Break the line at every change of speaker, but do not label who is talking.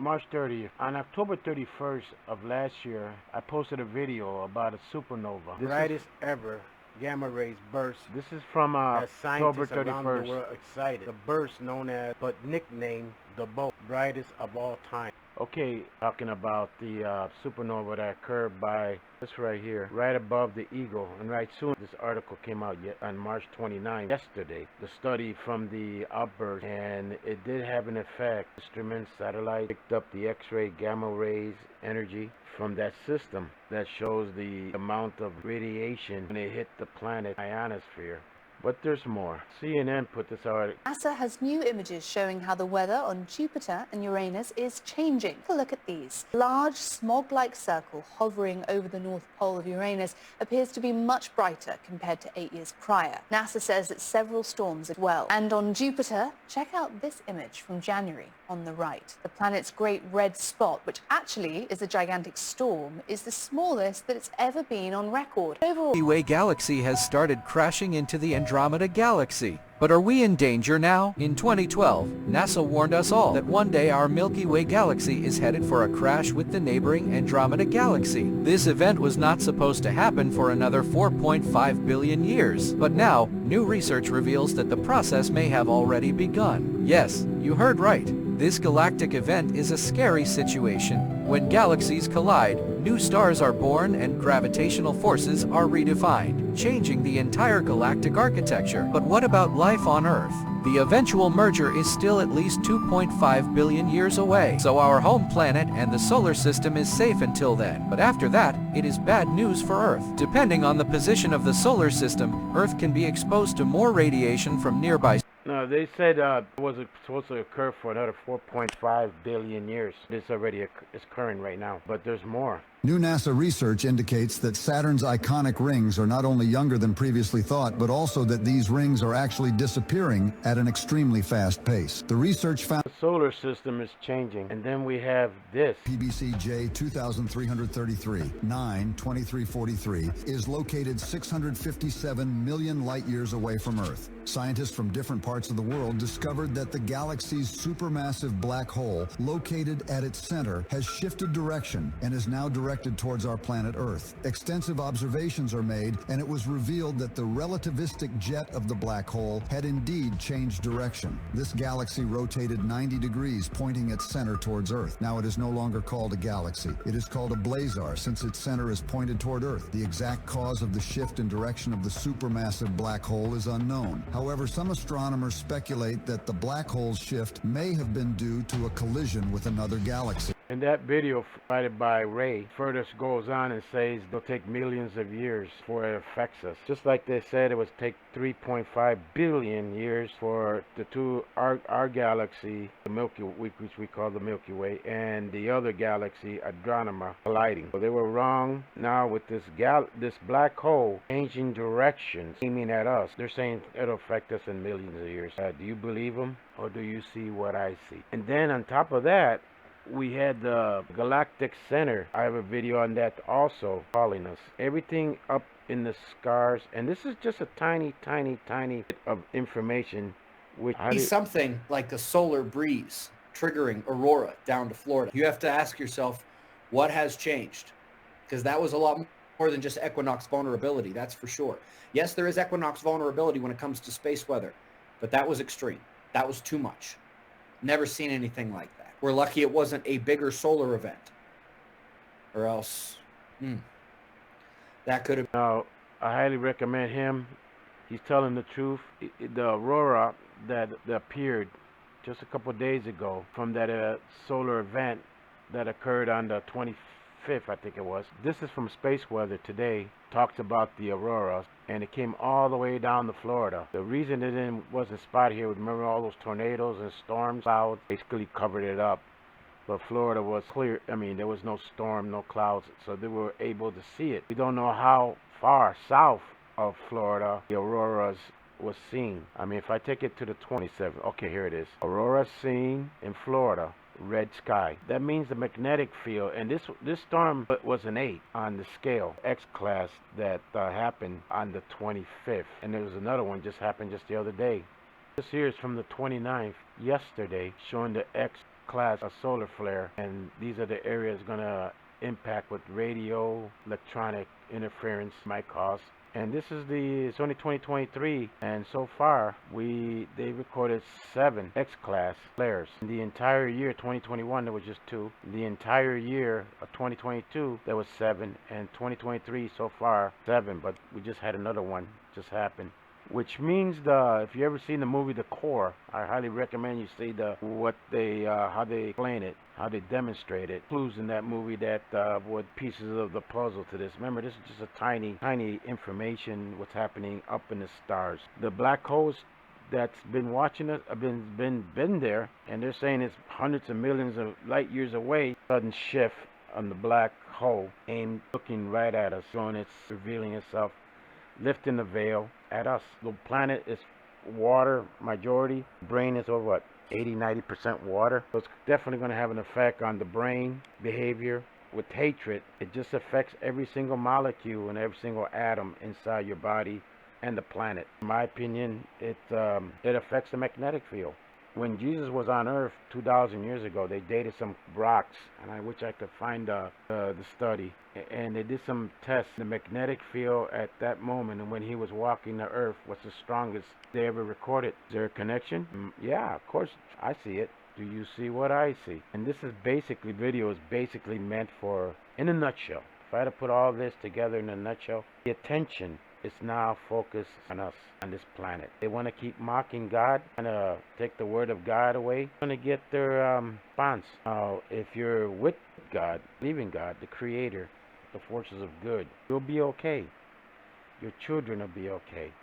March 30th. On October 31st of last year, I posted a video about a supernova.
Brightest ever gamma rays burst.
This is from October
Scientists around the
31st.
world excited. The burst known as, but nicknamed the brightest of all time.
Okay, talking about the supernova that occurred by this right here, right above the Eagle, and right soon this article came out yet on March 29th, yesterday. The study from the outburst, and it did have an effect. Instruments, satellites picked up the X-ray, gamma rays, energy from that system that shows the amount of radiation when it hit the planet ionosphere. But there's more. CNN put this article.
NASA has new images showing how the weather on Jupiter and Uranus is changing. Take a look at these. Large, smog-like circle hovering over the north pole of Uranus appears to be much brighter compared to 8 years prior. NASA says that several storms as well. And on Jupiter, check out this image from January on the right. The planet's great red spot, which actually is a gigantic storm, is the smallest that it's ever been on record. Overall,
Milky Way galaxy has started crashing into the Andromeda galaxy. But are we in danger now? In 2012, NASA warned us all that one day our Milky Way galaxy is headed for a crash with the neighboring Andromeda galaxy. This event was not supposed to happen for another 4.5 billion years. But now, new research reveals that the process may have already begun. Yes, you heard right. This galactic event is a scary situation. When galaxies collide, new stars are born and gravitational forces are redefined, changing the entire galactic architecture. But what about life on Earth? The eventual merger is still at least 2.5 billion years away, so our home planet and the solar system is safe until then. But after that, it is bad news for Earth. Depending on the position of the solar system, Earth can be exposed to more radiation from nearby.
No, they said it was supposed to occur for another 4.5 billion years. It's already occurring right now, but there's more.
New NASA research indicates that Saturn's iconic rings are not only younger than previously thought, but also that these rings are actually disappearing at an extremely fast pace. The research found
the solar system is changing, and then we have this.
PBCJ 2333 92343 is located 657 million light years away from Earth. Scientists from different parts of the world discovered that the galaxy's supermassive black hole, located at its center, has shifted direction and is now directed towards our planet Earth. Extensive observations are made, and it was revealed that the relativistic jet of the black hole had indeed changed direction. This galaxy rotated 90 degrees, pointing its center towards Earth. Now it is no longer called a galaxy. It is called a blazar, since its center is pointed toward Earth. The exact cause of the shift in direction of the supermassive black hole is unknown. However, some astronomers speculate that the black hole's shift may have been due to a collision with another galaxy.
In that video provided by Ray, further goes on and says it'll take millions of years before it affects us. Just like they said it would take 3.5 billion years for our galaxy, the Milky Way, which we call the Milky Way, and the other galaxy, Andromeda, colliding. So they were wrong. Now with this black hole changing directions, aiming at us, they're saying it'll affect us in millions of years. Do you believe them, or do you see what I see? And then on top of that, we had the galactic center. I have a video on that also, calling us. Everything up in the scars, and this is just a tiny bit of information. Which
something like a solar breeze triggering Aurora down to Florida. You have to ask yourself, what has changed? Because that was a lot more than just equinox vulnerability, that's for sure. Yes, there is equinox vulnerability when it comes to space weather, but that was extreme. That was too much. Never seen anything like that. We're lucky it wasn't a bigger solar event, or else that could have.
Now, I highly recommend him. He's telling the truth. The Aurora that appeared just a couple of days ago from that solar event that occurred on the 25th, I think it was. This is from Space Weather Today. Talks about the Aurora, and it came all the way down to Florida. The reason it wasn't spotted here, remember all those tornadoes and storms, clouds basically covered it up. But Florida was clear. I mean, there was no storm, no clouds, so they were able to see it. We don't know how far south of Florida the auroras was seen. I mean, if I take it to the 27th, okay, here it is. Aurora seen in Florida. Red sky. That means the magnetic field, and this storm was an 8 on the scale, X class, that happened on the 25th, and there was another one just happened just the other day. This here is from the 29th, yesterday, showing the X class a solar flare, and these are the areas going to impact with radio, electronic interference might cause. And this is it's only 2023, and so far they recorded 7 X-class flares. In the entire year 2021 there was just 2. The entire year of 2022 there was 7, and 2023 so far 7, but we just had another one just happen. Which means if you ever seen the movie The Core, I highly recommend you see how they explain it, how they demonstrate it. Clues in that movie that were pieces of the puzzle to this. Remember, this is just a tiny information what's happening up in the stars. The black holes that's been watching us have been there, and they're saying it's hundreds of millions of light years away. Sudden shift on the black hole, aimed looking right at us, revealing itself, lifting the veil at us. The planet is water majority. Brain is over 80-90% water. So it's definitely going to have an effect on the brain behavior. With hatred, it just affects every single molecule and every single atom inside your body and the planet. In my opinion, it affects the magnetic field. When Jesus was on Earth 2,000 years ago, they dated some rocks, and I wish I could find the study. And they did some tests. The magnetic field at that moment, and when he was walking the Earth, was the strongest they ever recorded. Is there a connection? Yeah, of course, I see it. Do you see what I see? And this is video is basically meant for, in a nutshell. If I had to put all this together in a nutshell, the attention is now focused on us, on this planet. They want to keep mocking God, and take the word of God away. They want to get their response. Now, if you're with God, believing God, the Creator, the forces of good, you'll be okay. Your children will be okay.